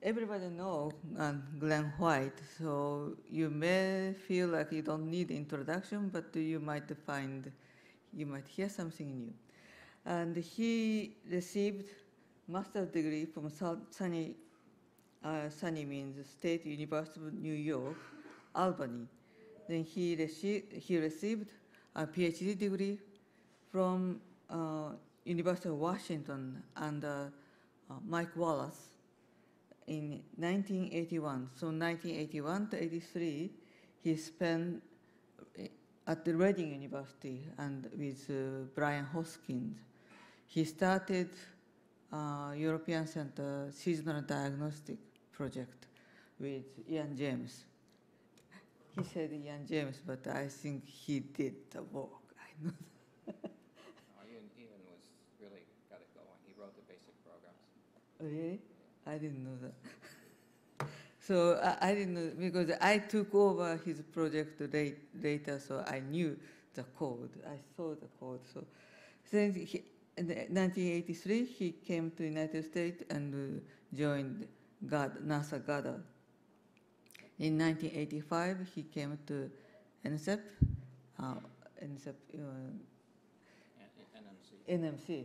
everybody know Glenn White, so you may feel like you don't need introduction, but you might hear something new. And he received master's degree from SUNY means State University of New York, Albany. Then he received a PhD degree from University of Washington under Mike Wallace in 1981. So 1981 to 83, he spent at the Reading University and with Brian Hoskins. He started European Center Seasonal Diagnostic Project with Ian James. He said Ian James, but I think he did the work. I know that. Ian was really got it going. He wrote the basic programs. Really? I didn't know that. So I didn't know, because I took over his project later, so I knew the code. I saw the code. So since in 1983, he came to the United States and joined NASA Goddard. In 1985, he came to NCEP, NMC, yep.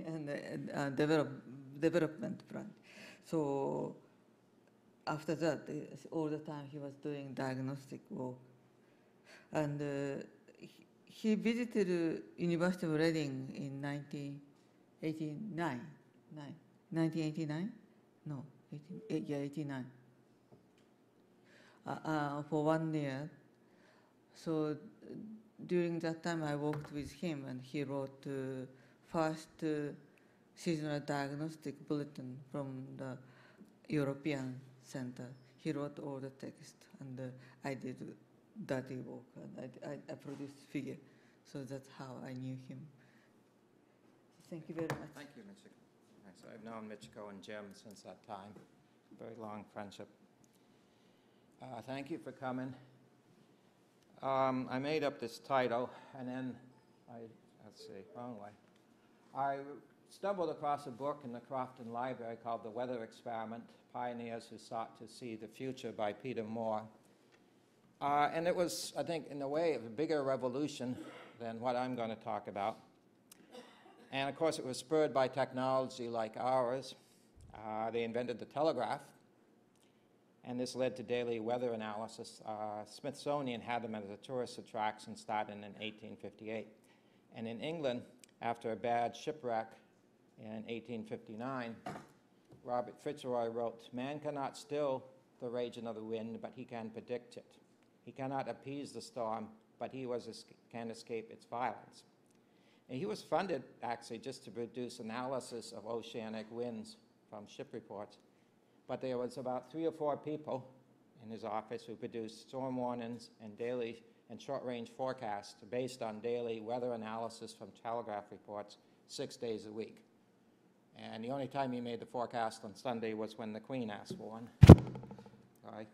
And development branch. So after that, all the time he was doing diagnostic work. And he visited University of Reading in 1989. 1989? No, 89. For 1 year. So during that time, I worked with him, and he wrote the first seasonal diagnostic bulletin from the European Center. He wrote all the text, and I did dirty work, and I produced figure. So that's how I knew him. Thank you very much. Thank you, Michiko. So I've known Michiko and Jim since that time. Very long friendship. Thank you for coming. I made up this title, and then let's see, wrong way. I stumbled across a book in the Crofton Library called The Weather Experiment, Pioneers Who Sought to See the Future by Peter Moore. And it was, I think, in a way, a bigger revolution than what I'm going to talk about. And of course, it was spurred by technology like ours. They invented the telegraph, and this led to daily weather analysis. Smithsonian had them as a tourist attraction starting in 1858. And in England, after a bad shipwreck in 1859, Robert Fitzroy wrote, "Man cannot still the raging of the wind, but he can predict it. He cannot appease the storm, but he can escape its violence." And he was funded, actually, just to produce analysis of oceanic winds from ship reports. But there was about 3 or 4 people in his office who produced storm warnings and daily and short-range forecasts based on daily weather analysis from telegraph reports 6 days a week. And the only time he made the forecast on Sunday was when the Queen asked for one. Right.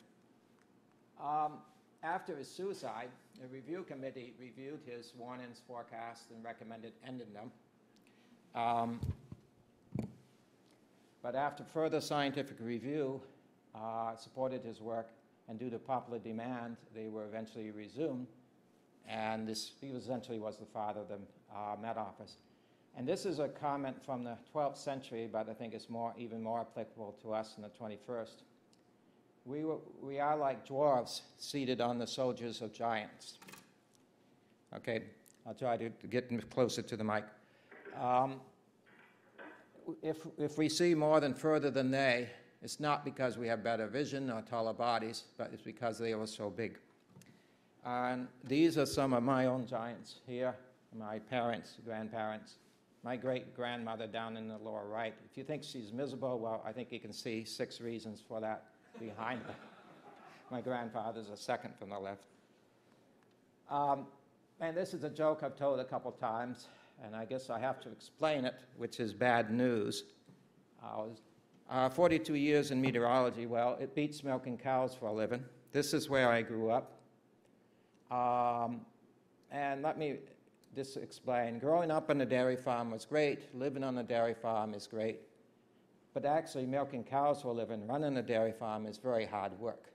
After his suicide, a review committee reviewed his warnings, forecasts, and recommended ending them. But after further scientific review, supported his work, and due to popular demand, they were eventually resumed. And he essentially was the father of the Met Office. And this is a comment from the 12th century, but I think it's even more applicable to us in the 21st. We are like dwarves seated on the shoulders of giants. Okay, I'll try to get closer to the mic. If we see more than further than they, it's not because we have better vision or taller bodies, but it's because they are so big. And these are some of my own giants here, my parents, grandparents, my great-grandmother down in the lower right. If you think she's miserable, well, I think you can see 6 reasons for that behind her. My grandfather's a second from the left. And this is a joke I've told a couple times, and I guess I have to explain it, which is bad news. 42 years in meteorology, well, it beats milking cows for a living. This is where I grew up. And let me just explain. Growing up on a dairy farm was great. Living on a dairy farm is great. But actually, milking cows for a living, running a dairy farm is very hard work.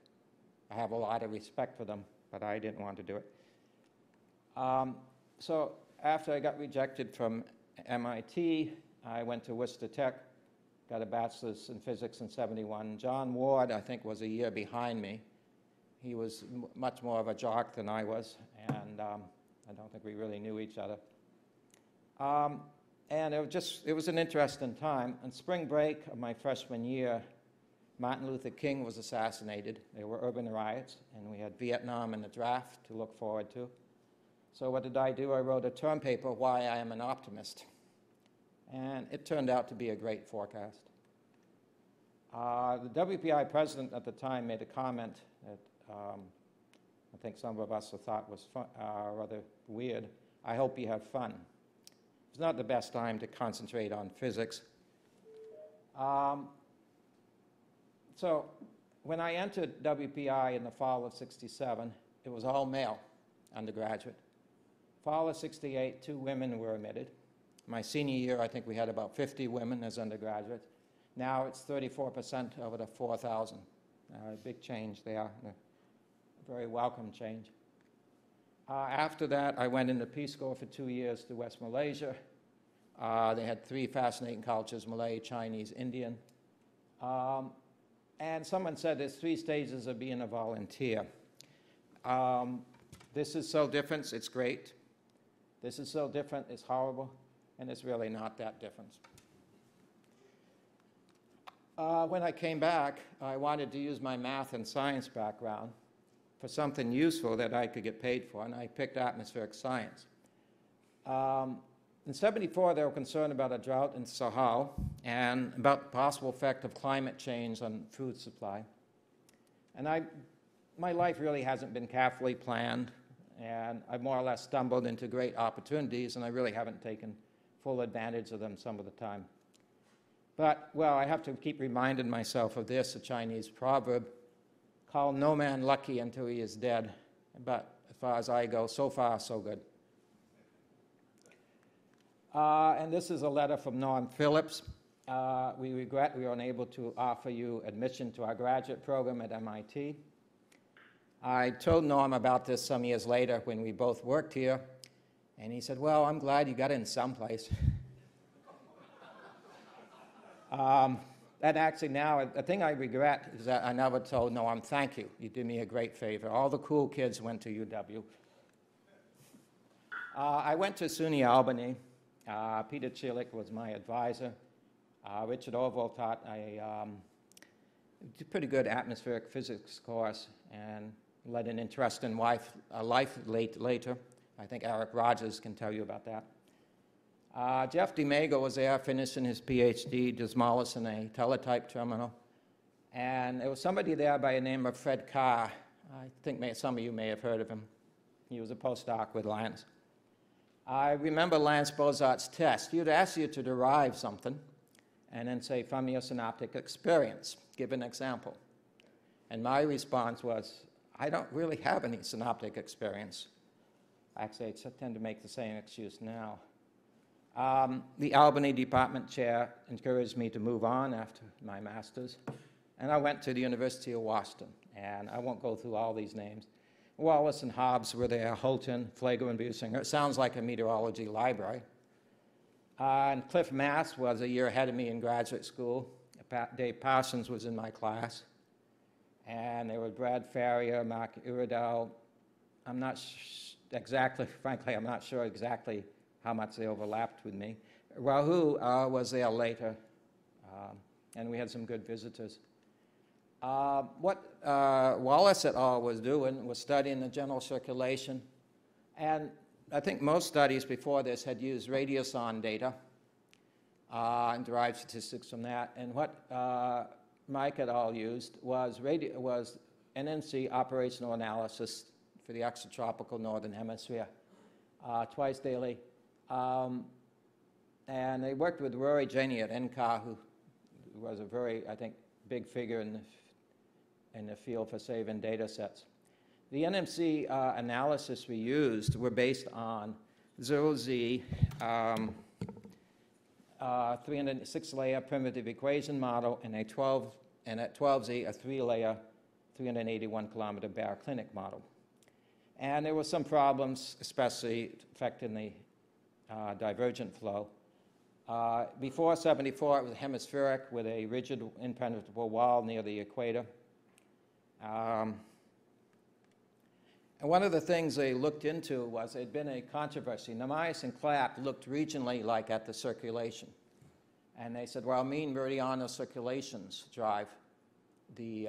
I have a lot of respect for them, but I didn't want to do it. So after I got rejected from MIT, I went to Worcester Tech, got a bachelor's in physics in '71. John Ward, I think, was a year behind me. He was much more of a jock than I was, and I don't think we really knew each other. And it was an interesting time. On spring break of my freshman year, Martin Luther King was assassinated. There were urban riots, and we had Vietnam and the draft to look forward to. So what did I do? I wrote a term paper, Why I Am an Optimist. And it turned out to be a great forecast. The WPI president at the time made a comment that I think some of us thought was rather weird. I hope you have fun. It's not the best time to concentrate on physics. So when I entered WPI in the fall of '67, it was all male undergraduate. Fall of '68, 2 women were admitted. My senior year, I think we had about 50 women as undergraduates. Now it's 34% over the 4,000. A big change there, a very welcome change. After that, I went into Peace Corps for 2 years to West Malaysia. They had 3 fascinating cultures, Malay, Chinese, Indian. And someone said there's 3 stages of being a volunteer. This is so different, it's great. This is so different, it's horrible. And it's really not that different. When I came back, I wanted to use my math and science background for something useful that I could get paid for, and I picked atmospheric science. In '74, they were concerned about a drought in Sahel and about the possible effect of climate change on food supply. And my life really hasn't been carefully planned, and I've more or less stumbled into great opportunities, and I really haven't taken full advantage of them some of the time. But, well, I have to keep reminding myself of this, a Chinese proverb, call no man lucky until he is dead. But as far as I go, so far, so good. And this is a letter from Norm Phillips. We regret we were unable to offer you admission to our graduate program at MIT. I told Norm about this some years later when we both worked here, and he said, well, I'm glad you got in someplace. And actually now, the thing I regret is that I never told Norm, thank you. You did me a great favor. All the cool kids went to UW. I went to SUNY Albany. Peter Chilik was my advisor. Richard Orville taught a pretty good atmospheric physics course and led an interesting life later. I think Eric Rogers can tell you about that. Jeff DeMago was there finishing his PhD, demolishing a teletype terminal. And there was somebody there by the name of Fred Carr. I think some of you may have heard of him. He was a postdoc with Lance. I remember Lance Bozart's test. He'd ask you to derive something and then say, from your synoptic experience, give an example. And my response was, I don't really have any synoptic experience. Actually, I tend to make the same excuse now. The Albany department chair encouraged me to move on after my master's, and I went to the University of Weston, and I won't go through all these names. Wallace and Hobbs were there, Holton, Flagler and Businger. It sounds like a meteorology library. And Cliff Mass was a year ahead of me in graduate school. Dave Parsons was in my class. And there were Brad Farrier, Mark Iredell. I'm not exactly, frankly, I'm not sure exactly how much they overlapped with me. Rahul was there later, and we had some good visitors. What Wallace et al. Was doing was studying the general circulation, and I think most studies before this had used radiosonde data and derived statistics from that. And what Mike et al. Used was NNC operational analysis for the extratropical northern hemisphere, twice daily. And they worked with Rory Janey at NCAR, who was a very, I think, big figure in the field for saving data sets. The NMC analysis we used were based on 0Z 306-layer primitive equation model, and at 12Z, a 3-layer, 381-kilometer baroclinic model. And there were some problems, especially affecting the divergent flow. Before 74, it was hemispheric with a rigid, impenetrable wall near the equator. And one of the things they looked into was there had been a controversy. Namias and Clapp looked regionally like at the circulation. And they said, well, mean meridional circulations drive the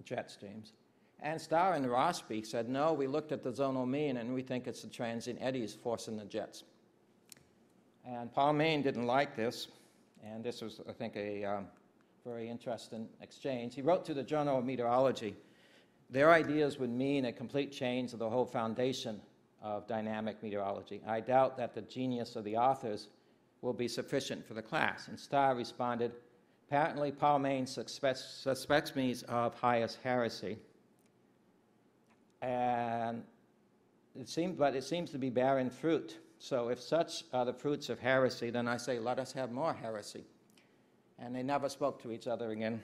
jet streams. And Starr and Rossby said, no, we looked at the zonal mean, and we think it's the transient eddies forcing the jets. And Paul Main didn't like this, and this was, I think, a very interesting exchange. He wrote to the Journal of Meteorology. Their ideas would mean a complete change of the whole foundation of dynamic meteorology. I doubt that the genius of the authors will be sufficient for the class. And Starr responded, apparently Paul Main suspects me of highest heresy. And it seems to be bearing fruit. So if such are the fruits of heresy, then I say, let us have more heresy. And they never spoke to each other again.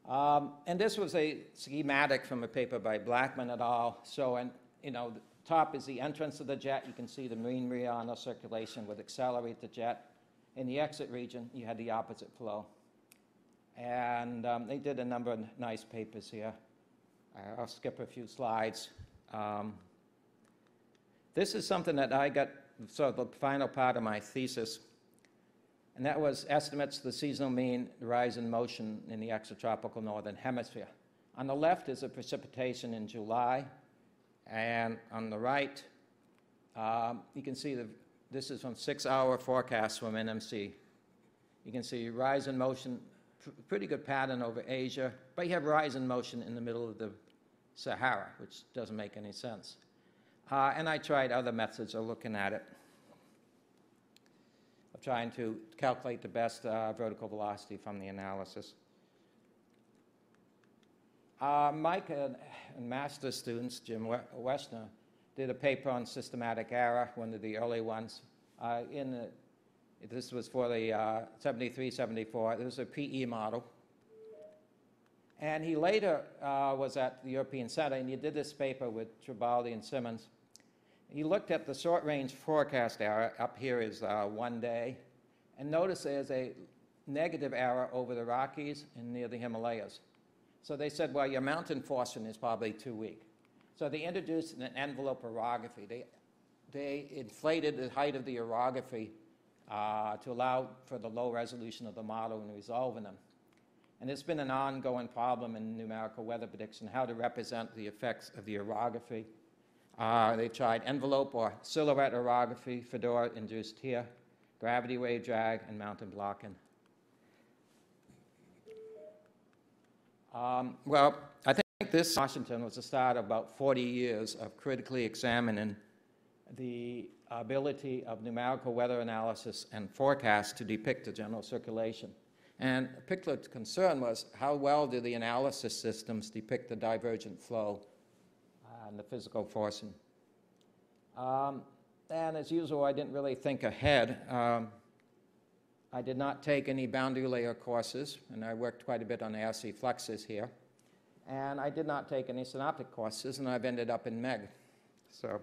And this was a schematic from a paper by Blackman et al. So, and the top is the entrance of the jet. You can see the mean meridional circulation would accelerate the jet. In the exit region, you had the opposite flow. And they did a number of nice papers here. I'll skip a few slides. This is something that I got, sort of the final part of my thesis, and that was estimates of the seasonal mean rise in motion in the extratropical northern hemisphere. On the left is the precipitation in July, and on the right, you can see this is from 6-hour forecasts from NMC. You can see rise in motion, pretty good pattern over Asia, but you have rise in motion in the middle of the Sahara, which doesn't make any sense. And I tried other methods of looking at it, of trying to calculate the best vertical velocity from the analysis. Mike and master's students, Jim Westner, did a paper on systematic error, one of the early ones. This was for the 73, 74. This was a PE model. And he later was at the European Center, and he did this paper with Tribaldi and Simmons. He looked at the short-range forecast error. Up here is 1 day. And notice there's a negative error over the Rockies and near the Himalayas. So they said, well, your mountain forcing is probably too weak. So they introduced an envelope orography. They inflated the height of the orography to allow for the low resolution of the model in resolving them. And it's been an ongoing problem in numerical weather prediction, how to represent the effects of the orography. They tried envelope or silhouette orography, Fedora induced here, gravity wave drag, and mountain blocking. Well, I think this Washington was the start of about 40 years of critically examining the ability of numerical weather analysis and forecast to depict the general circulation. And a particular concern was how well do the analysis systems depict the divergent flow and the physical forcing. And as usual, I didn't really think ahead. I did not take any boundary layer courses, and I worked quite a bit on RC fluxes here. And I did not take any synoptic courses, and I've ended up in MEG. So,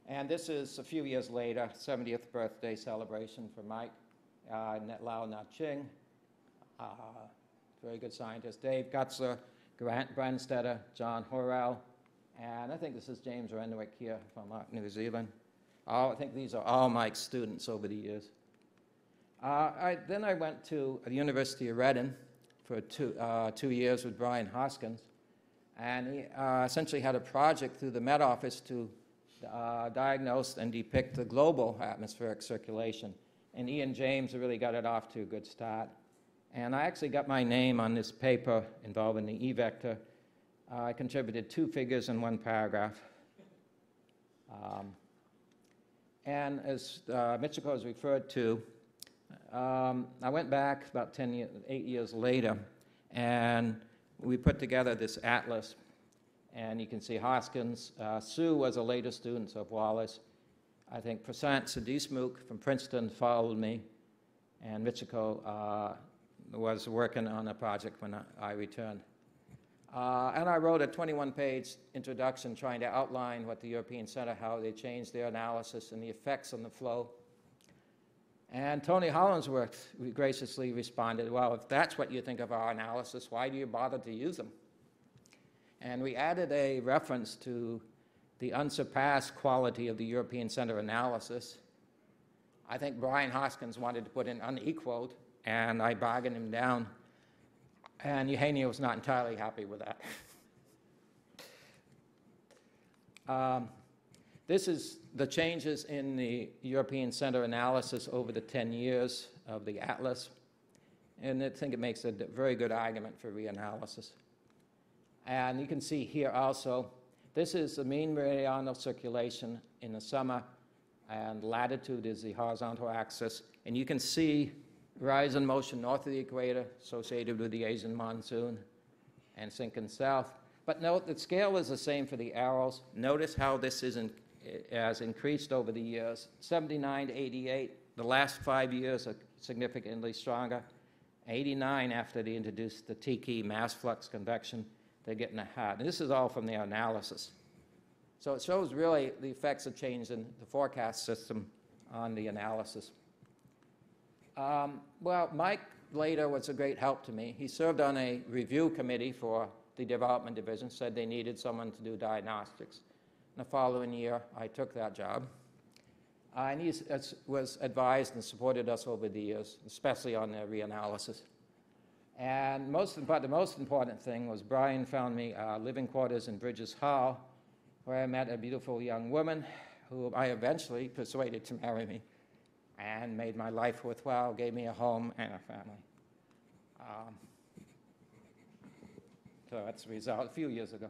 and this is a few years later, 70th birthday celebration for Mike, Lyle Ching, very good scientist, Dave Gutzler, Grant Brandstetter, John Horrell, and I think this is James Renwick here from New Zealand. I think these are all Mike's students over the years. Then I went to the University of Reading for 2 years with Brian Hoskins, and he essentially had a project through the Met Office to diagnose and depict the global atmospheric circulation. And Ian James really got it off to a good start. And I actually got my name on this paper involving the E-vector. I contributed 2 figures in 1 paragraph. And as Michiko has referred to, I went back about 8 years later, and we put together this atlas. And you can see Hoskins. Sue was a later student of Wallace. I think Prasant Sadismukh from Princeton followed me, and Michiko was working on a project when I returned. And I wrote a 21-page introduction trying to outline what the European Center, how they changed their analysis and the effects on the flow. And Tony Hollingsworth graciously responded, well, if that's what you think of our analysis, why do you bother to use them? And we added a reference to the unsurpassed quality of the European Center analysis. I think Brian Hoskins wanted to put in unequaled, and I bargained him down. And Eugenia was not entirely happy with that. This is the changes in the European Center analysis over the 10 years of the atlas. And I think it makes a very good argument for reanalysis. And you can see here also, this is the mean meridional circulation in the summer, and latitude is the horizontal axis. And you can see rise in motion north of the equator associated with the Asian monsoon and sinking south. But note the scale is the same for the arrows. Notice how this has increased over the years. 79 to 88, the last 5 years are significantly stronger. 89 after they introduced the Tiki mass flux convection, they're getting a hat. And this is all from their analysis. So it shows really the effects of change in the forecast system on the analysis. Well, Mike later was a great help to me. He served on a review committee for the development division, said they needed someone to do diagnostics. The following year, I took that job. And he was advised and supported us over the years, especially on their reanalysis. And the most important thing was Brian found me living quarters in Bridges Hall, where I met a beautiful young woman who I eventually persuaded to marry me and made my life worthwhile, gave me a home and a family. So that's the result a few years ago.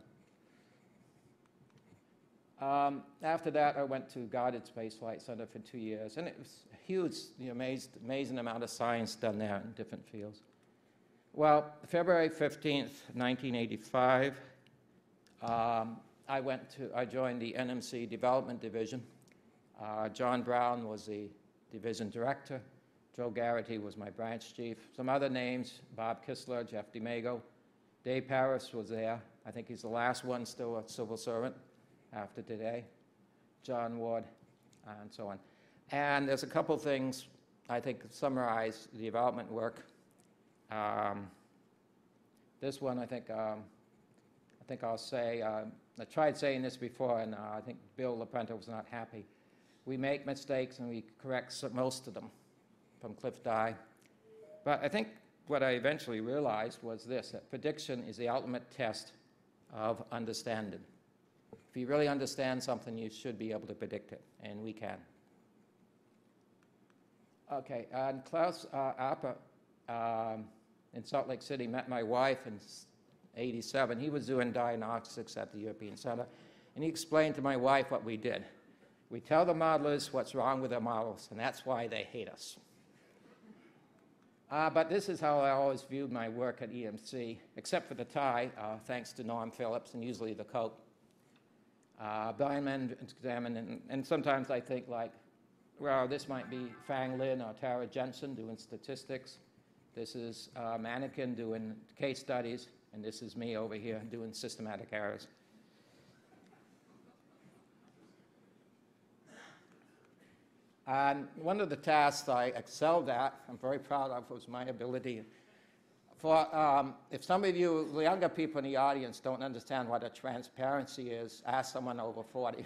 After that, I went to Goddard Space Flight Center for 2 years, and it was a huge, amazing amount of science done there in different fields. Well, February 15th, 1985, I joined the NMC Development Division. John Brown was the division director. Joe Garrity was my branch chief. Some other names, Bob Kistler, Jeff DiMago. Dave Paris was there. I think he's the last one still a civil servant after today. John Ward, and so on. And there's a couple things I think summarize the development work. This one, I think I'll say, I tried saying this before, and I think Bill LaPrenta was not happy. We make mistakes, and we correct most of them from Cliff Dye. But I think what I eventually realized was this, that prediction is the ultimate test of understanding. If you really understand something, you should be able to predict it, and we can. Okay, and Klaus Apper in Salt Lake City met my wife in '87. He was doing diagnostics at the European Center, and he explained to my wife what we did. We tell the modelers what's wrong with their models, and that's why they hate us. But this is how I always viewed my work at EMC, except for the tie, thanks to Norm Phillips, and usually the coat. Blind men examine, and sometimes I think like, well, this might be Fang Lin or Tara Jensen doing statistics. This is a mannequin doing case studies, and this is me over here doing systematic errors. And one of the tasks I excelled at, I'm very proud of, was my ability for, if some of you, the younger people in the audience, don't understand what a transparency is, ask someone over 40.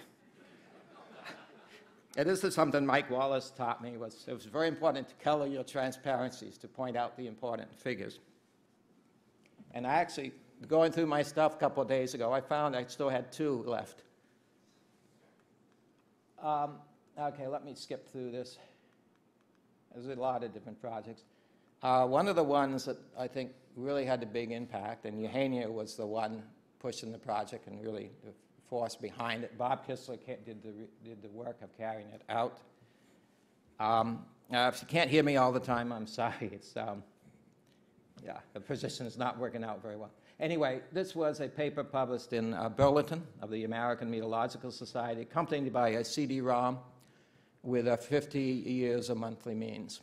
And this is something Mike Wallace taught me, it was very important to color your transparencies, to point out the important figures. And I actually, going through my stuff a couple of days ago, I found I still had 2 left. Okay, let me skip through this. There's a lot of different projects. One of the ones that I think really had a big impact, and Eugenia was the one pushing the project and really the force behind it. Bob Kistler did the work of carrying it out. If you can't hear me all the time, I'm sorry. It's, yeah, the position is not working out very well. Anyway, this was a paper published in Bulletin of the American Meteorological Society, accompanied by a CD-ROM. with a 50 years of monthly means.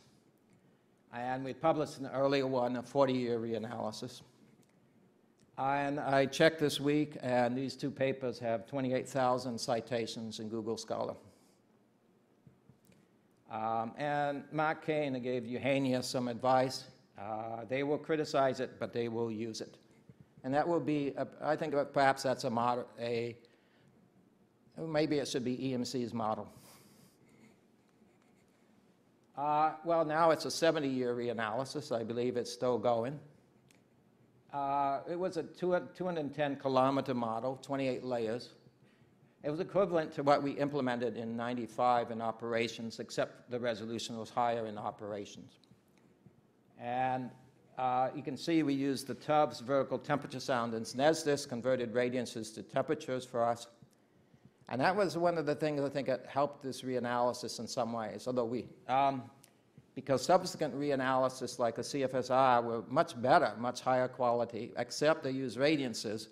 And we published an earlier one, a 40-year reanalysis. And I checked this week, and these two papers have 28,000 citations in Google Scholar. And Mark Kane gave Eugenia some advice. They will criticize it, but they will use it. And that will be, I think perhaps that's a model, maybe it should be EMC's model. Well, now it's a 70-year reanalysis. I believe it's still going. It was a 210-kilometer model, 28 layers. It was equivalent to what we implemented in '95 in operations, except the resolution was higher in operations. And you can see we used the Tubbs vertical temperature sound, and NESDIS converted radiances to temperatures for us. And that was one of the things I think that helped this reanalysis in some ways, although because subsequent reanalysis like a CFSR were much better, much higher quality, except they used radiances,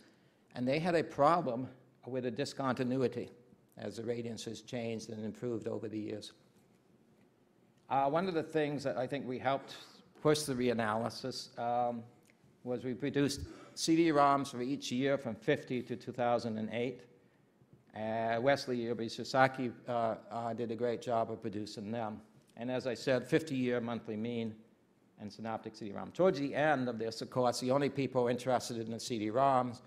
and they had a problem with a discontinuity as the radiances changed and improved over the years. One of the things that I think we helped push the reanalysis was we produced CD-ROMs for each year from 50 to 2008. Wesley Yobisasaki did a great job of producing them. And as I said, 50-year monthly mean and synoptic CD-ROM. Towards the end of this, of course, the only people interested in the CD-ROMs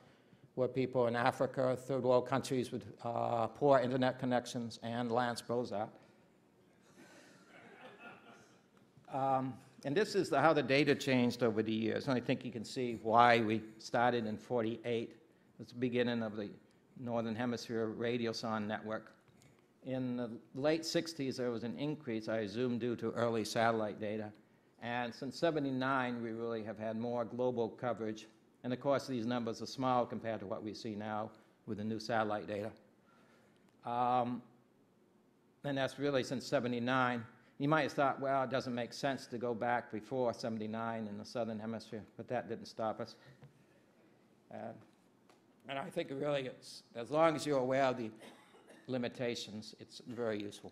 were people in Africa, third world countries with poor internet connections, and Lance Bozart. And this is how the data changed over the years. And I think you can see why we started in '48. It's the beginning of the Northern Hemisphere radiosonde network. In the late 60s, there was an increase, I assume, due to early satellite data. And since '79, we really have had more global coverage. And of course, these numbers are small compared to what we see now with the new satellite data. And that's really since '79. You might have thought, well, it doesn't make sense to go back before '79 in the Southern Hemisphere, but that didn't stop us. And I think really it's, as long as you're aware of the limitations, it's very useful.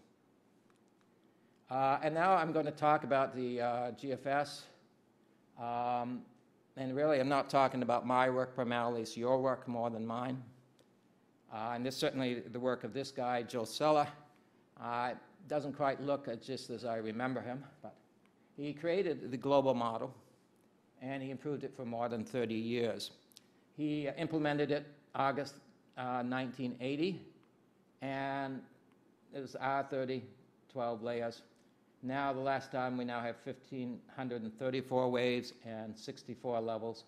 And now I'm going to talk about the GFS. And really, I'm not talking about my work primarily, it's your work more than mine. And this certainly the work of this guy, Joe Sella. Doesn't quite look just as I remember him, but he created the global model, and he improved it for more than 30 years. He implemented it August 1980, and it was R30, 12 layers. Now, the last time, we now have 1,534 waves and 64 levels.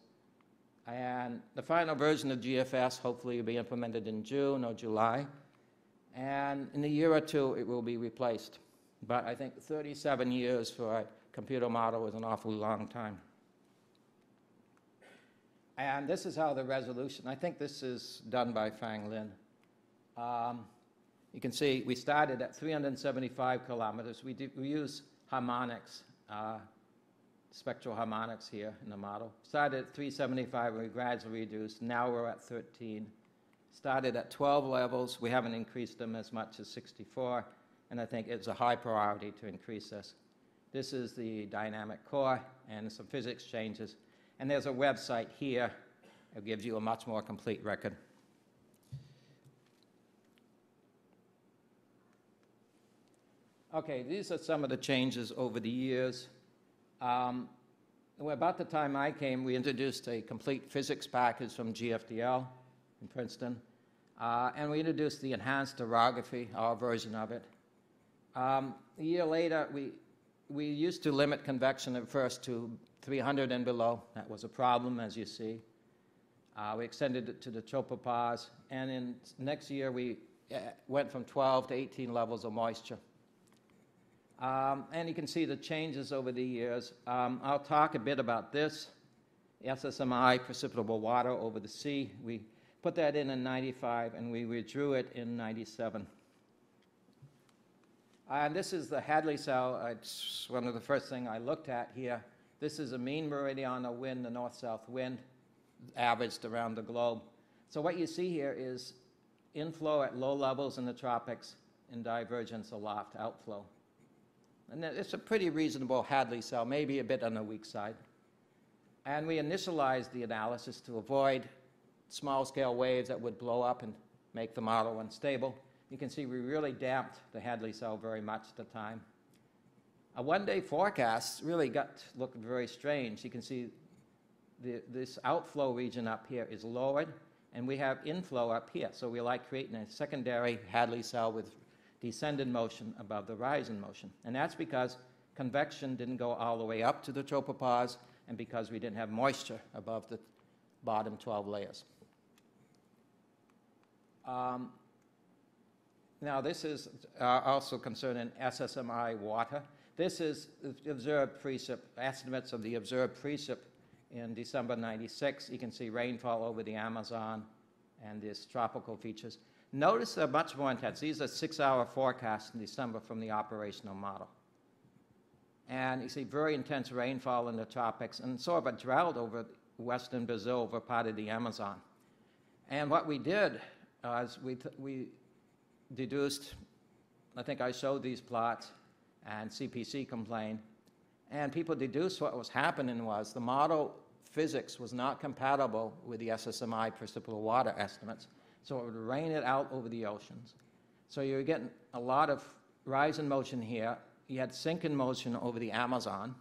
And the final version of GFS hopefully will be implemented in June or July. And in a year or two, it will be replaced. But I think 37 years for a computer model is an awfully long time. And this is how the resolution, I think this is done by Fang Lin. You can see we started at 375 kilometers. We use harmonics, spectral harmonics here in the model. Started at 375, and we gradually reduced. Now we're at 13. Started at 12 levels. We haven't increased them as much as 64, and I think it's a high priority to increase this. This is the dynamic core and some physics changes. And there's a website here that gives you a much more complete record. Okay, these are some of the changes over the years. About the time I came, we introduced a complete physics package from GFDL in Princeton. And we introduced the enhanced orography, our version of it. A year later, we used to limit convection at first to 300 and below. That was a problem, as you see. We extended it to the tropopause. And in next year, we went from 12 to 18 levels of moisture. And you can see the changes over the years. I'll talk a bit about this. SSMI, precipitable water over the sea. We put that in '95, and we withdrew it in '97. And this is the Hadley cell. It's one of the first things I looked at here. This is a mean meridional wind, the north-south wind, averaged around the globe. So what you see here is inflow at low levels in the tropics in divergence aloft outflow. And it's a pretty reasonable Hadley cell, maybe a bit on the weak side. And we initialized the analysis to avoid small-scale waves that would blow up and make the model unstable. You can see we really damped the Hadley cell very much at the time. A one-day forecast really looked very strange. You can see this outflow region up here is lowered, and we have inflow up here. So we like creating a secondary Hadley cell with descending motion above the rising motion. And that's because convection didn't go all the way up to the tropopause, and because we didn't have moisture above the bottom 12 layers. Now this is also concerning SSMI water. This is observed precip, estimates of the observed precip in December 96. You can see rainfall over the Amazon and these tropical features. Notice they're much more intense. These are 6-hour forecasts in December from the operational model. And you see very intense rainfall in the tropics and sort of a drought over western Brazil, over part of the Amazon. And what we did is we deduced, I think I showed these plots, and CPC complained, and people deduced what was happening was the model physics was not compatible with the SSMI precipitable water estimates, so it would rain it out over the oceans. So you were getting a lot of rise in motion here. You had sink in motion over the Amazon,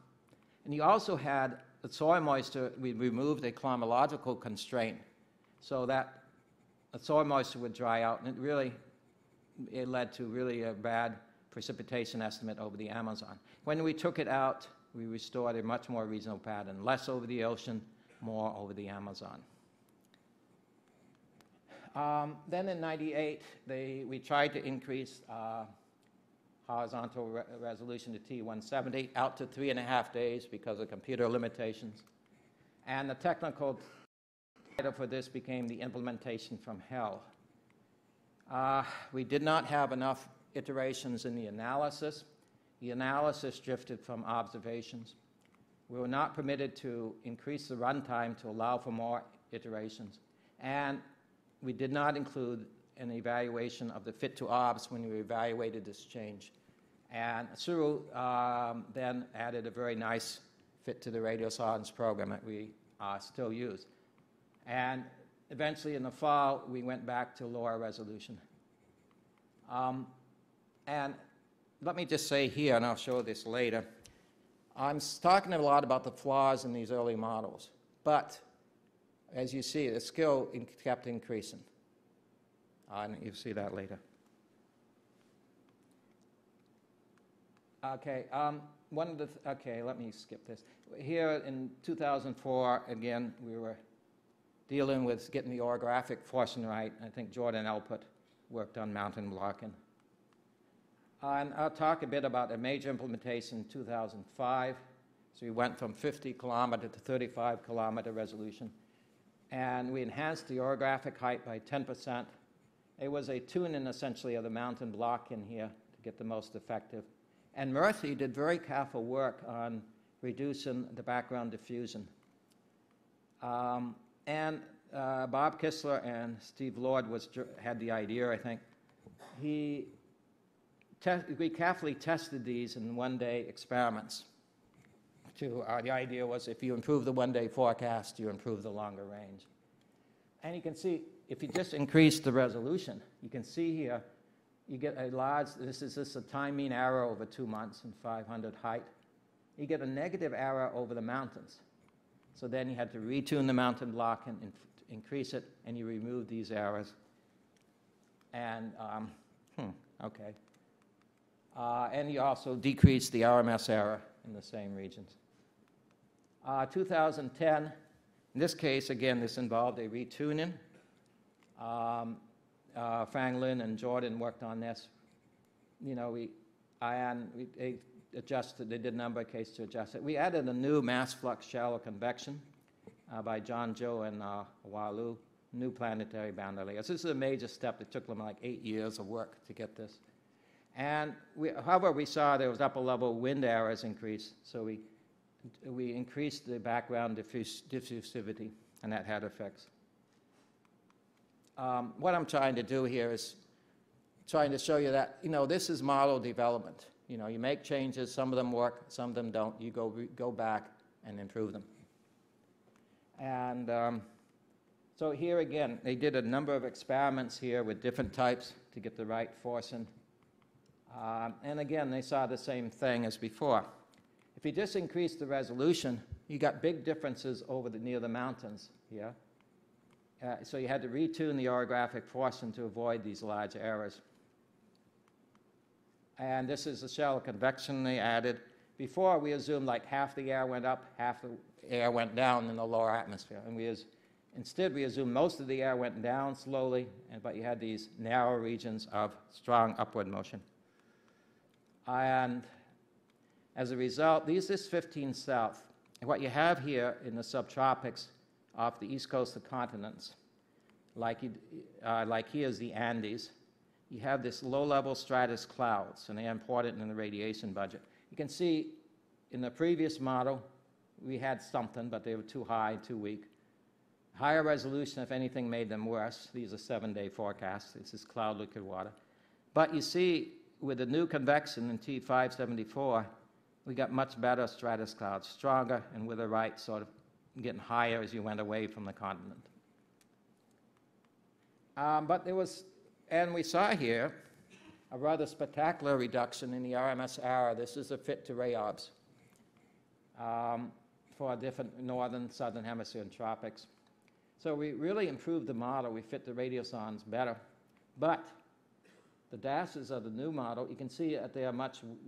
and you also had the soil moisture. We removed a climatological constraint so that the soil moisture would dry out, and it led to really a bad precipitation estimate over the Amazon. When we took it out, we restored a much more reasonable pattern, less over the ocean, more over the Amazon. Then in 98, we tried to increase horizontal resolution to T170 out to 3.5 days because of computer limitations. And the technical title for this became the implementation from hell. We did not have enough iterations in the analysis. The analysis drifted from observations. We were not permitted to increase the runtime to allow for more iterations. And we did not include an evaluation of the fit to obs when we evaluated this change. And Suru then added a very nice fit to the radio science program that we still use. And eventually in the fall, we went back to lower resolution. And let me just say here, and I'll show this later, I'm talking a lot about the flaws in these early models, but as you see, the skill kept increasing. And you'll see that later. Okay, okay, let me skip this. Here in 2004, again, we were dealing with getting the orographic forcing right. I think Jordan Elput worked on mountain blocking. And I'll talk a bit about a major implementation in 2005. So we went from 50 kilometer to 35 kilometer resolution. And we enhanced the orographic height by 10%. It was a tuning, essentially, of the mountain block in here to get the most effective. And Murthy did very careful work on reducing the background diffusion. Bob Kistler and Steve Lord had the idea, I think. We carefully tested these in one-day experiments. The idea was if you improve the one-day forecast, you improve the longer range. And you can see, if you just increase the resolution, you can see here, you get a large, this is a time mean error over 2 months and 500 height. You get a negative error over the mountains. So then you had to retune the mountain block and increase it, and you remove these errors. And, okay. And you also decrease the RMS error in the same regions. 2010, in this case, again, this involved a retuning. Fang Lin and Jordan worked on this. You know, they adjusted, they did a number of cases to adjust it. We added a new mass flux shallow convection by John Joe and Walu, new planetary boundary layers. This is a major step. It took them like 8 years of work to get this. And however, we saw there was upper level wind errors increase, so we increased the background diffusivity, and that had effects. What I'm trying to do here is trying to show you that, this is model development. You make changes, some of them work, some of them don't. You go back and improve them. And so here again, they did a number of experiments here with different types to get the right forcing. And again, they saw the same thing as before. If you just increase the resolution, you got big differences near the mountains here. So you had to retune the orographic forcing to avoid these large errors. And this is the shell convection they added. Before, we assumed like half the air went up, half the air went down in the lower atmosphere. And instead, we assumed most of the air went down slowly, but you had these narrow regions of strong upward motion. And as a result, this is 15 south. And what you have here in the subtropics off the east coast of continents, like here's the Andes, you have this low-level stratus clouds, and they are important in the radiation budget. You can see in the previous model, we had something, but they were too high, too weak. Higher resolution, if anything, made them worse. These are 7-day forecasts. This is cloud liquid water. But you see, with the new convection in T574, we got much better stratus clouds, stronger, and with the right sort of getting higher as you went away from the continent. But there was, and we saw here, a rather spectacular reduction in the RMS error. This is a fit to rayobs for different northern, southern hemisphere and tropics. So we really improved the model. We fit the radiosondes better. But the dashes of the new model, you can see that they are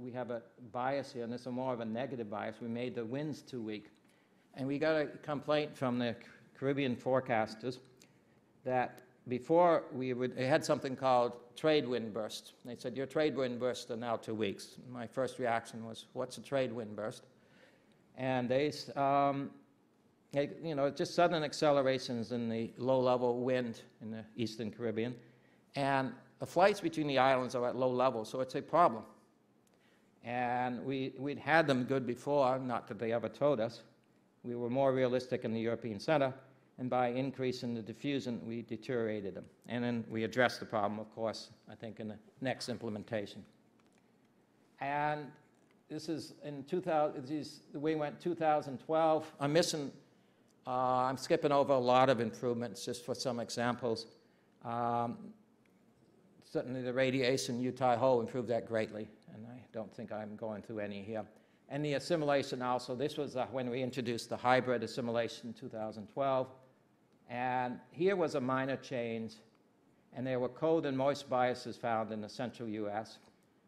we have a bias here, and this is more of a negative bias. We made the winds too weak. And we got a complaint from the Caribbean forecasters that before they had something called trade wind burst. They said, your trade wind bursts are now 2 weeks. My first reaction was, what's a trade wind burst? And just sudden accelerations in the low-level wind in the Eastern Caribbean. And the flights between the islands are at low level, so it's a problem. And we'd had them good before, not that they ever told us. We were more realistic in the European center, and by increasing the diffusion, we deteriorated them. And then we addressed the problem, of course, I think, in the next implementation. And this is in 2000, we went 2012. I'm skipping over a lot of improvements just for some examples. Certainly the radiation Utah-Ho improved that greatly, and I don't think I'm going through any here. And the assimilation also, this was when we introduced the hybrid assimilation in 2012. And here was a minor change, and there were cold and moist biases found in the central U.S.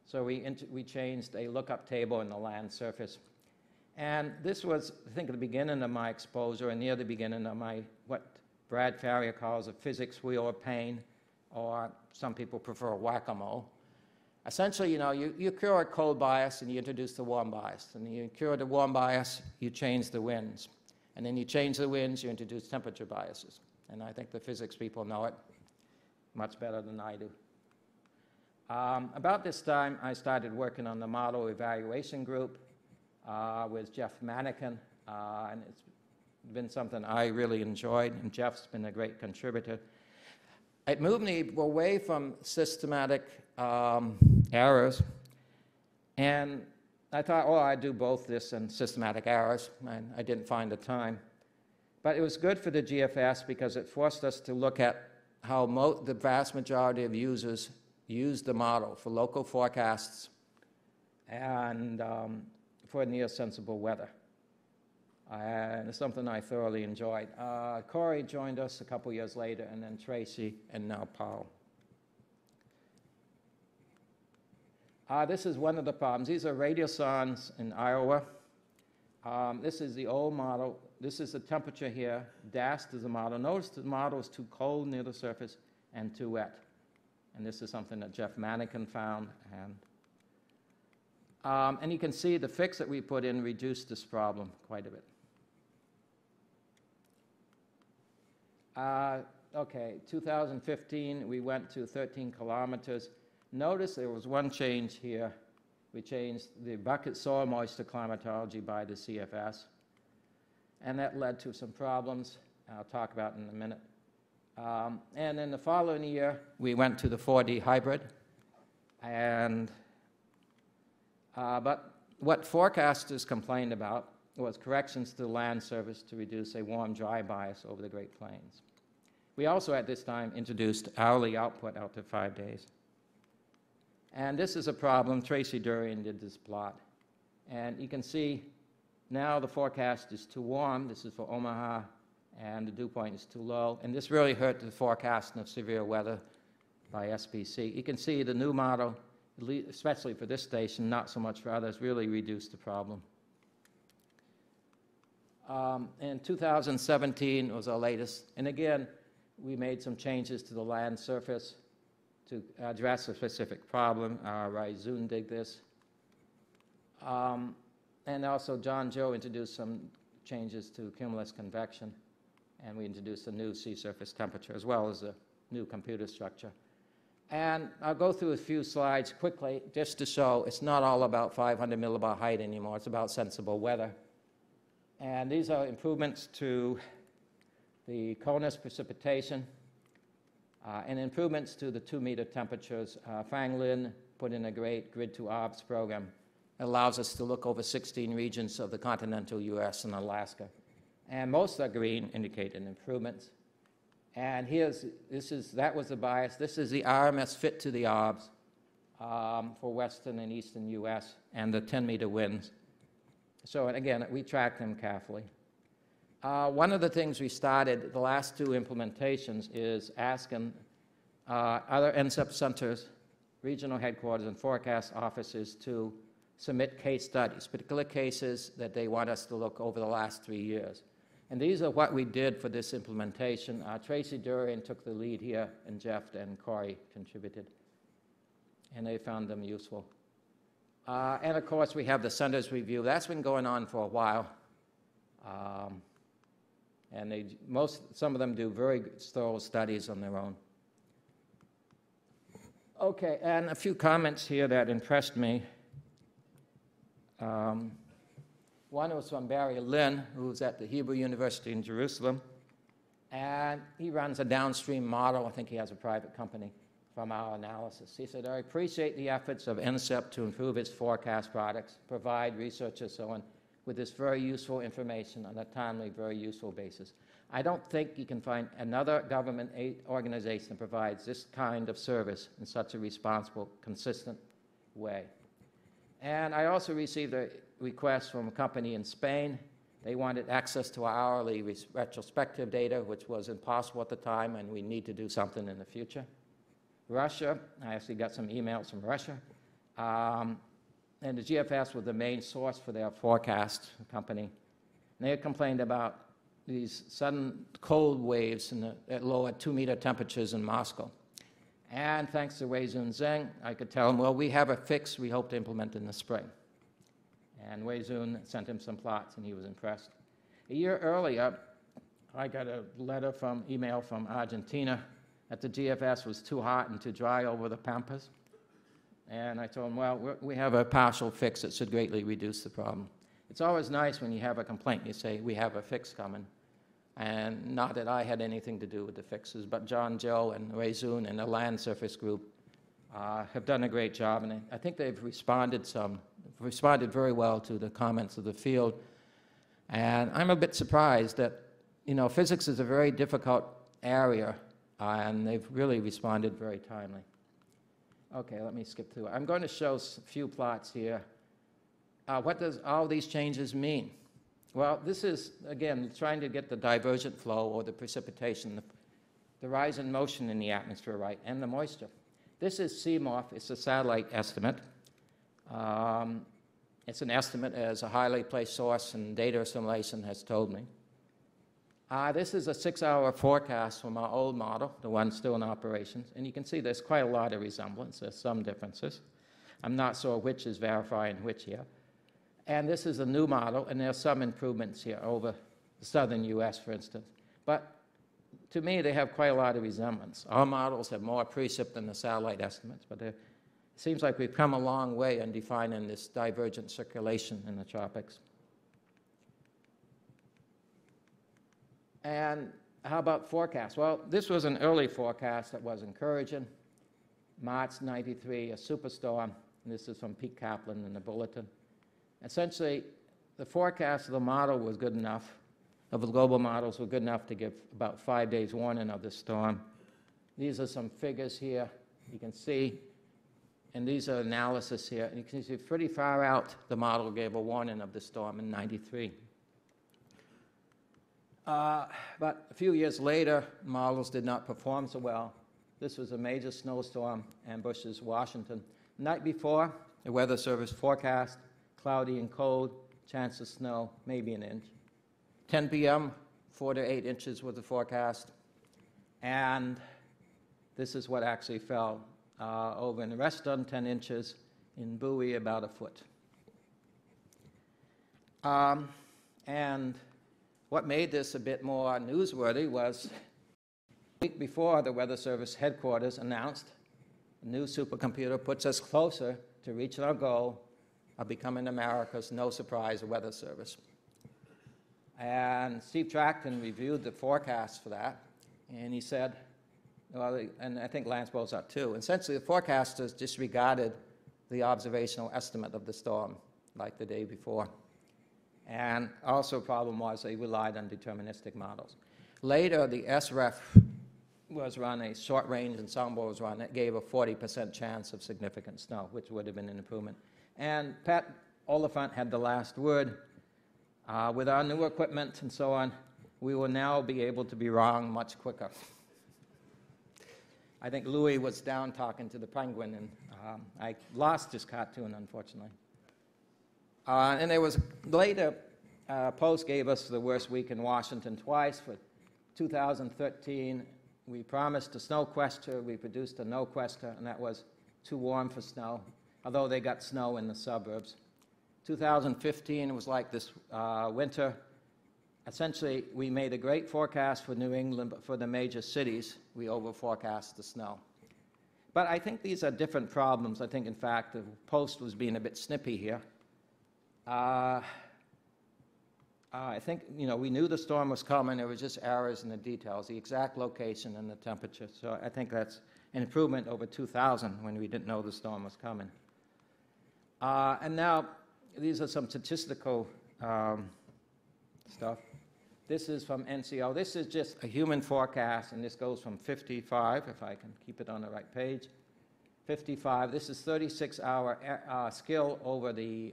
So we changed a lookup table in the land surface. And this was, I think, at the beginning of my exposure, and near the beginning of my, what Brad Farrier calls a physics wheel of pain, or some people prefer whack-a-mole. Essentially, you cure a cold bias and you introduce the warm bias. And you cure the warm bias, you change the winds. And then you change the winds, you introduce temperature biases. And I think the physics people know it much better than I do. About this time, I started working on the model evaluation group with Jeff Manikin, and it's been something I really enjoyed, and Jeff's been a great contributor. It moved me away from systematic errors, and I thought, oh, I'd do both this and systematic errors, and I didn't find the time. But it was good for the GFS because it forced us to look at how the vast majority of users use the model for local forecasts and for near-sensible weather. And it's something I thoroughly enjoyed. Corey joined us a couple years later, and then Tracy, and now Paul. This is one of the problems. These are radiosondes in Iowa. This is the old model. This is the temperature here. Dashed is the model. Notice the model is too cold near the surface and too wet. And this is something that Jeff Manikin found. And you can see the fix that we put in reduced this problem quite a bit. Okay, 2015, we went to 13 kilometers. Notice there was one change here. We changed the bucket soil moisture climatology by the CFS, and that led to some problems I'll talk about in a minute. And in the following year, we went to the 4D hybrid, And, but what forecasters complained about was corrections to the land surface to reduce a warm, dry bias over the Great Plains. We also at this time introduced hourly output out to 5 days. And this is a problem. Tracy Durian did this plot. And you can see now the forecast is too warm. This is for Omaha, and the dew point is too low. And this really hurt the forecasting of severe weather by SPC. You can see the new model, especially for this station, not so much for others, really reduced the problem. In 2017 was our latest. And again, we made some changes to the land surface to address a specific problem. Raizun did this. And also John Joe introduced some changes to cumulus convection, and we introduced a new sea surface temperature as well as a new computer structure. And I'll go through a few slides quickly just to show it's not all about 500 millibar height anymore. It's about sensible weather. And these are improvements to the CONUS precipitation and improvements to the 2-meter temperatures. Fang Lin put in a great grid-to-ARBS program. It allows us to look over 16 regions of the continental US and Alaska. And most are green, indicating improvements. And that was the bias. This is the RMS fit to the ARBS for western and eastern US and the 10-meter winds. So again, we track them carefully. One of the things we started, the last 2 implementations, is asking other NCEP centers, regional headquarters, and forecast offices to submit case studies, particular cases that they want us to look over the last 3 years. And these are what we did for this implementation. Tracy Durian took the lead here, and Jeff and Corey contributed. And they found them useful. And of course, we have the centers review. That's been going on for a while. And some of them do very thorough studies on their own. Okay, and a few comments here that impressed me. One was from Barry Lynn, who's at the Hebrew University in Jerusalem. And he runs a downstream model. I think he has a private company from our analysis. He said, I appreciate the efforts of NCEP to improve its forecast products, provide research and so on, with this very useful information on a timely, very useful basis. I don't think you can find another government organization that provides this kind of service in such a responsible, consistent way. And I also received a request from a company in Spain. They wanted access to our hourly retrospective data, which was impossible at the time, and we need to do something in the future. Russia, I actually got some emails from Russia. And the GFS was the main source for their forecast company. And they had complained about these sudden cold waves at lower 2-meter temperatures in Moscow. And thanks to Wei Zun Zheng, I could tell him, well, we have a fix we hope to implement in the spring. And Wei Zun sent him some plots, and he was impressed. A year earlier, I got a email from Argentina that the GFS was too hot and too dry over the Pampas. And I told him, well, we have a partial fix that should greatly reduce the problem. It's always nice when you have a complaint, you say, we have a fix coming. And not that I had anything to do with the fixes, but John Joe and Wei Zun and the land surface group have done a great job. And I think they've responded very well to the comments of the field. And I'm a bit surprised that, physics is a very difficult area, and they've really responded very timely. Okay, let me skip through. I'm going to show a few plots here. What does all these changes mean? Well, this is, again, trying to get the divergent flow or the precipitation, the rise in motion in the atmosphere, right, and the moisture. This is CMOF. It's a satellite estimate. It's an estimate as a highly placed source, and data assimilation has told me. This is a 6-hour forecast from our old model, the one still in operations. And you can see there's quite a lot of resemblance. There's some differences. I'm not sure which is verifying which here. And this is a new model, and there's some improvements here over the southern US, for instance. But to me, they have quite a lot of resemblance. Our models have more precip than the satellite estimates, but it seems like we've come a long way in defining this divergent circulation in the tropics. And how about forecast? Well, this was an early forecast that was encouraging. March 93, a superstorm. And this is from Pete Kaplan in the bulletin. Essentially, the forecast of the model was good enough, of the global models were good enough to give about 5 days warning of the storm. These are some figures here you can see, and these are analysis here. And you can see pretty far out the model gave a warning of the storm in 93. But a few years later, models did not perform so well. This was a major snowstorm ambushes Washington. The night before, the Weather Service forecast, cloudy and cold, chance of snow, maybe an inch. 10 p.m., 4 to 8 inches was the forecast. And this is what actually fell over in Weston, 10 inches, in Bowie, about a foot. And what made this a bit more newsworthy was a week before the Weather Service headquarters announced a new supercomputer puts us closer to reaching our goal of becoming America's, no surprise, weather service. And Steve Trachton reviewed the forecast for that, and he said, well, and I think Lance Bozart too, essentially the forecasters disregarded the observational estimate of the storm, like the day before. And also a problem was they relied on deterministic models. Later, the SREF was run, a short-range ensemble was run, that gave a 40% chance of significant snow, which would have been an improvement. And Pat Oliphant had the last word. With our new equipment and so on, we will now be able to be wrong much quicker. I think Louis was down talking to the penguin, and I lost his cartoon, unfortunately. And there was later, Post gave us the worst week in Washington twice. For 2013, we promised a snowquester, we produced a no-quester, and that was too warm for snow, although they got snow in the suburbs. 2015 was like this winter. Essentially, we made a great forecast for New England, but for the major cities, we over-forecast the snow. But I think these are different problems. I think, in fact, the Post was being a bit snippy here. I think, we knew the storm was coming. There was just errors in the details, the exact location and the temperature. So I think that's an improvement over 2000 when we didn't know the storm was coming. And now, these are some statistical stuff. This is from NCO. This is just a human forecast, and this goes from 55, if I can keep it on the right page. 55, this is 36-hour skill over the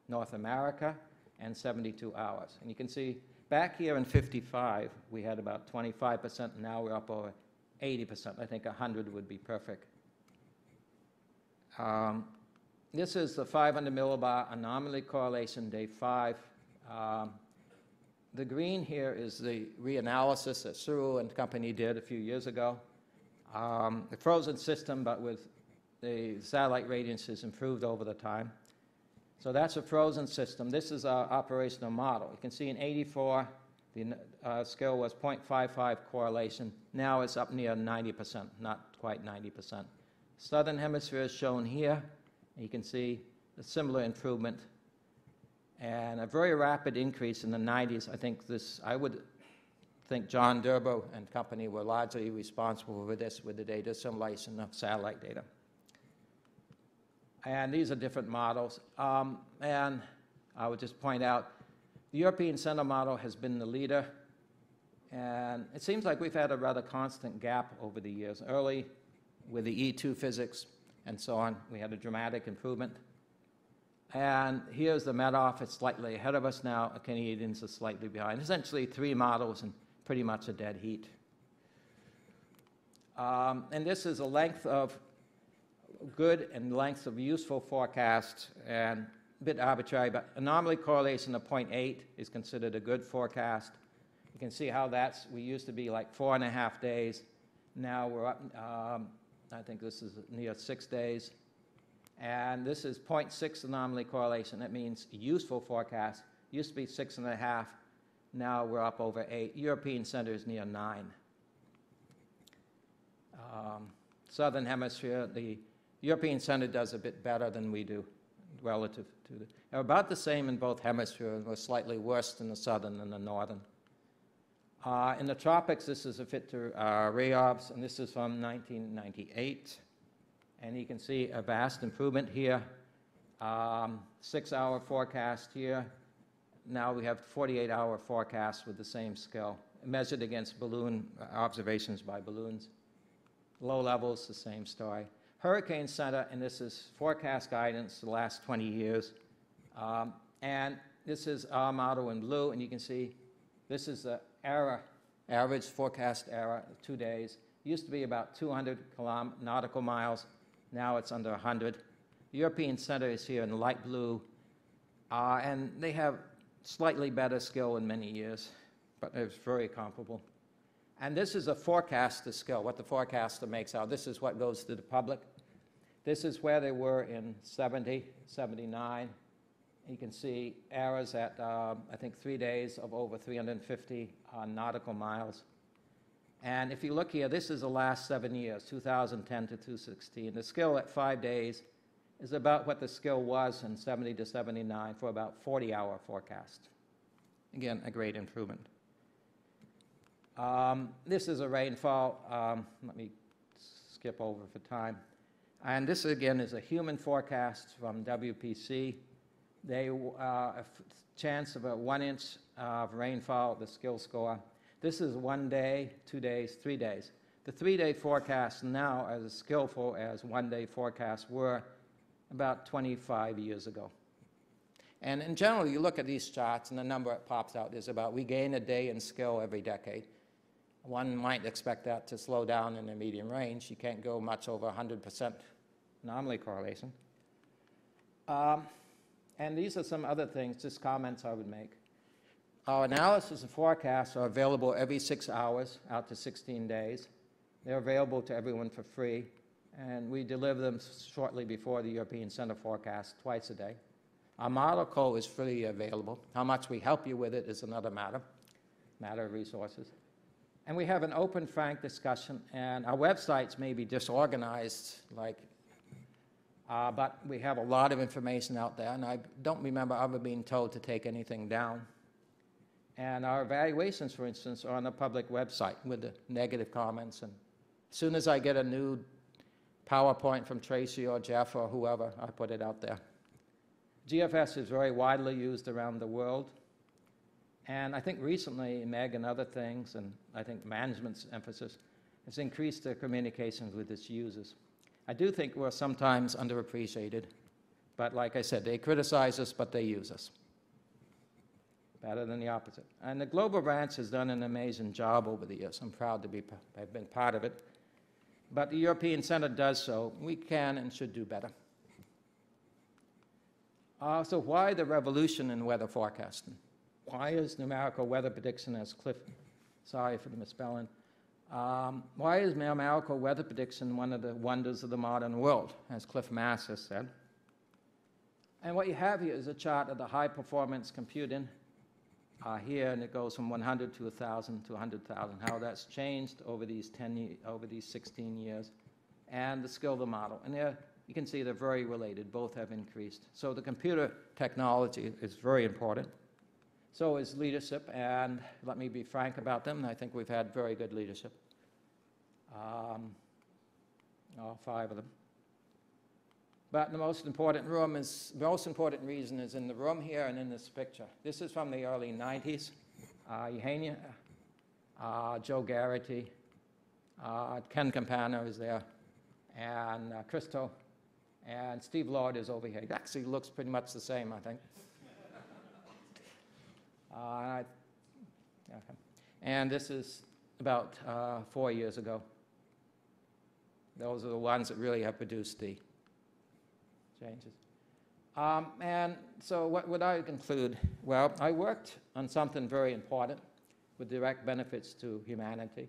North America, and 72 hours. And you can see back here in 55, we had about 25%, and now we're up over 80%. I think 100 would be perfect. This is the 500 millibar anomaly correlation, day 5. The green here is the reanalysis that Cyril and company did a few years ago. The frozen system, but with the satellite radiances improved over the time. So that's a frozen system. This is our operational model. You can see in 84, the scale was 0.55 correlation. Now it's up near 90%, not quite 90%. Southern hemisphere is shown here. You can see a similar improvement and a very rapid increase in the 90s. I would think John Durbo and company were largely responsible for this with the data assimilation of satellite data. And these are different models. And I would just point out, the European Center model has been the leader. And it seems like we've had a rather constant gap over the years. Early with the E2 physics and so on, we had a dramatic improvement. And here's the Met Office slightly ahead of us now. Canadians are slightly behind. Essentially 3 models and pretty much a dead heat. And this is a length of good and length of useful forecasts, and a bit arbitrary, but anomaly correlation of 0.8 is considered a good forecast. You can see how we used to be like 4.5 days. Now we're up, I think this is near 6 days. And this is 0.6 anomaly correlation. That means useful forecast. Used to be 6.5. Now we're up over 8. European Center is near 9. Southern Hemisphere, the European Center does a bit better than we do relative to they're about the same in both hemispheres. We're slightly worse in the southern than the northern. In the tropics, this is a fit to REOBS, and this is from 1998. And you can see a vast improvement here. 6-hour forecast here. Now we have 48-hour forecast with the same skill, measured against balloon observations by balloons. Low levels, the same story. Hurricane Center, and this is forecast guidance the last 20 years. And this is our model in blue, and you can see this is the error, average forecast error, 2 days. It used to be about 200 nautical miles. Now it's under 100. European Center is here in light blue, and they have slightly better skill in many years, but it's very comparable. And this is a forecaster skill, what the forecaster makes out. This is what goes to the public. This is where they were in 70, 79. You can see errors at, I think, 3 days of over 350 nautical miles. And if you look here, this is the last 7 years, 2010 to 2016. The skill at 5 days is about what the skill was in 70 to 79 for about 40-hour forecast. Again, a great improvement. This is a rainfall. Let me skip over for time. And this, again, is a human forecast from WPC. They a chance of a 1 inch of rainfall, the skill score. This is 1 day, 2 days, 3 days. The 3-day forecasts now are as skillful as 1-day forecasts were about 25 years ago. And in general, you look at these charts, and the number that pops out is about we gain a day in skill every decade. One might expect that to slow down in the medium range. You can't go much over 100% anomaly correlation. And these are some other things, just comments I would make. Our analysis and forecasts are available every 6 hours out to 16 days. They're available to everyone for free, and we deliver them shortly before the European Center forecast, twice a day. Our model code is freely available. How much we help you with it is another matter of resources. And we have an open, frank discussion, and our websites may be disorganized, but we have a lot of information out there, and I don't remember ever being told to take anything down. And our evaluations, for instance, are on the public website with the negative comments. And as soon as I get a new PowerPoint from Tracy or Jeff or whoever, I put it out there. GFS is very widely used around the world. And I think recently, Meg and other things, and I think management's emphasis, has increased their communications with its users. I do think we're sometimes underappreciated, but like I said, they criticize us, but they use us. Better than the opposite. And the global branch has done an amazing job over the years. I'm proud to have been part of it. But the European Center does so. We can and should do better. So why the revolution in weather forecasting? Why is numerical weather prediction, as Cliff, sorry for the misspelling, why is numerical weather prediction one of the wonders of the modern world, as Cliff Mass has said? And what you have here is a chart of the high-performance computing here, and it goes from 100 to 1,000 to 100,000, how that's changed over these 16 years, and the skill of the model. And there, you can see they're very related. Both have increased. So the computer technology is very important. So is leadership, and let me be frank about them. I think we've had very good leadership, all 5 of them. But the most important reason is in the room here and in this picture. This is from the early 90s. Eugenia, Joe Garrity, Ken Campana is there, and Christo, and Steve Lord is over here. He actually looks pretty much the same, I think. And this is about 4 years ago. Those are the ones that really have produced the changes. And so what would I conclude? Well, I worked on something very important with direct benefits to humanity,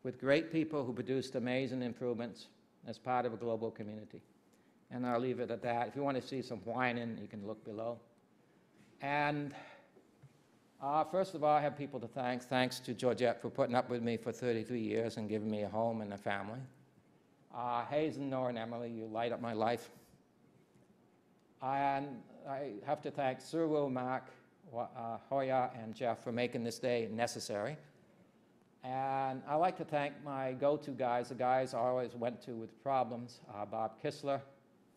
with great people who produced amazing improvements as part of a global community. And I'll leave it at that. If you want to see some whining, you can look below. And first of all, I have people to thank. Thanks to Georgette for putting up with me for 33 years and giving me a home and a family. Hazen, Nora, and Emily, you light up my life. And I have to thank Suru, Mark, Hoya, and Jeff for making this day necessary. And I like to thank my go-to guys, the guys I always went to with problems, Bob Kissler,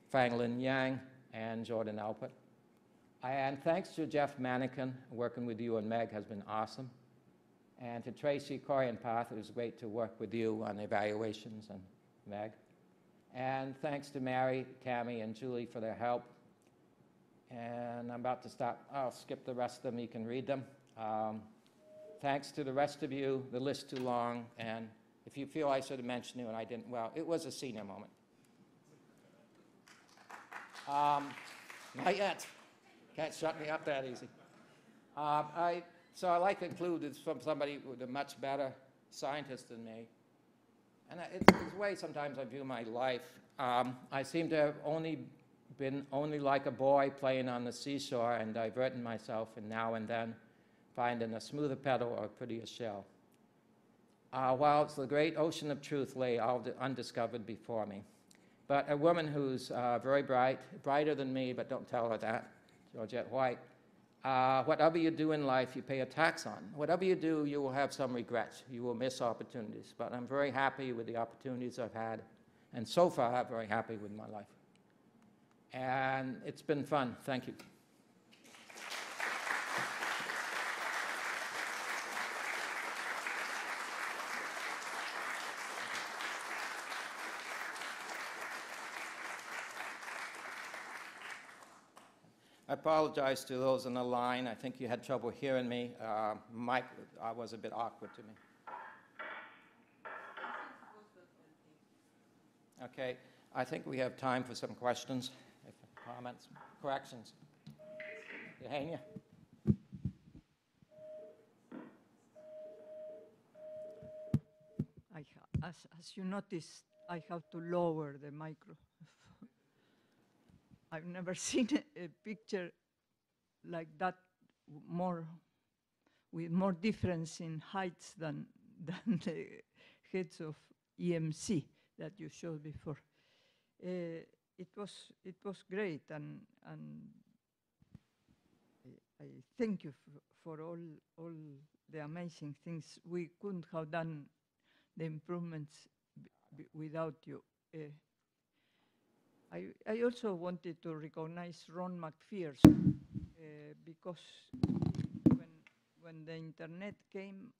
Franklin Yang, and Jordan Alpert. And thanks to Jeff Manikin, working with you and Meg has been awesome. And to Tracy Corienpath, it was great to work with you on evaluations and Meg. And thanks to Mary, Tammy, and Julie for their help. And I'm about to stop. I'll skip the rest of them. You can read them. Thanks to the rest of you. The list's too long. And if you feel I should have mentioned you and I didn't, well, it was a senior moment. Not yet. Can't shut me up that easy. So I like to include this from somebody with a much better scientist than me. And it's the way sometimes I view my life. I seem to have been only like a boy playing on the seashore and diverting myself, and now and then finding a smoother petal or a prettier shell. Whilst the great ocean of truth lay all undiscovered before me. But a woman who's very bright, brighter than me, but don't tell her that, Georgette White, whatever you do in life, you pay a tax on. Whatever you do, you will have some regrets. You will miss opportunities. But I'm very happy with the opportunities I've had. And so far, I'm very happy with my life. And it's been fun. Thank you. I apologize to those on the line. I think you had trouble hearing me. Mike was a bit awkward to me. Okay, I think we have time for some questions, comments, corrections. Yehania? As you noticed, I have to lower the microphone. I've never seen a picture like that, with more difference in heights than the heads of EMC that you showed before. It was great, and I thank you for all the amazing things. We couldn't have done the improvements without you. I also wanted to recognize Ron McPherson because when the internet came,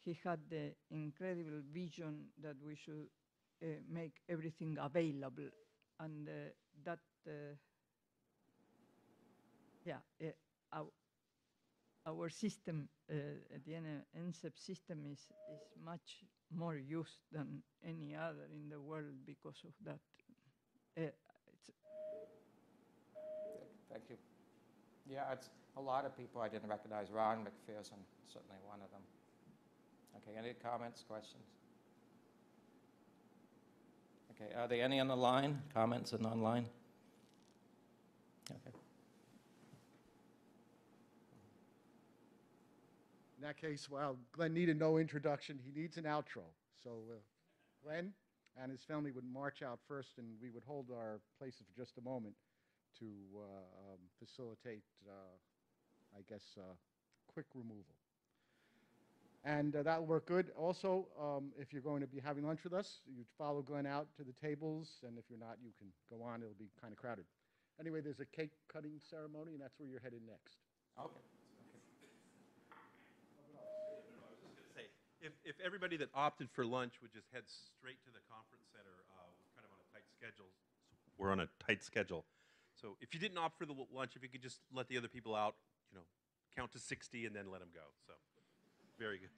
he had the incredible vision that we should make everything available, and our system, the NCEP system, is much more used than any other in the world because of that. Thank you. Yeah, it's a lot of people I didn't recognize. Ron McPherson, certainly one of them. Okay, any comments, questions? Okay, are there any on the line? Comments and online? Okay. In that case, well, Glenn needed no introduction. He needs an outro. So Glenn and his family would march out first, and we would hold our places for just a moment to facilitate, I guess, quick removal. And that'll work good. Also, if you're going to be having lunch with us, you'd follow Glenn out to the tables, and if you're not, you can go on. It'll be kind of crowded. Anyway, there's a cake cutting ceremony, and that's where you're headed next. Okay. If everybody that opted for lunch would just head straight to the conference center, we're kind of on a tight schedule. We're on a tight schedule. So if you didn't opt for the lunch, if you could just let the other people out, count to 60 and then let them go. So very good.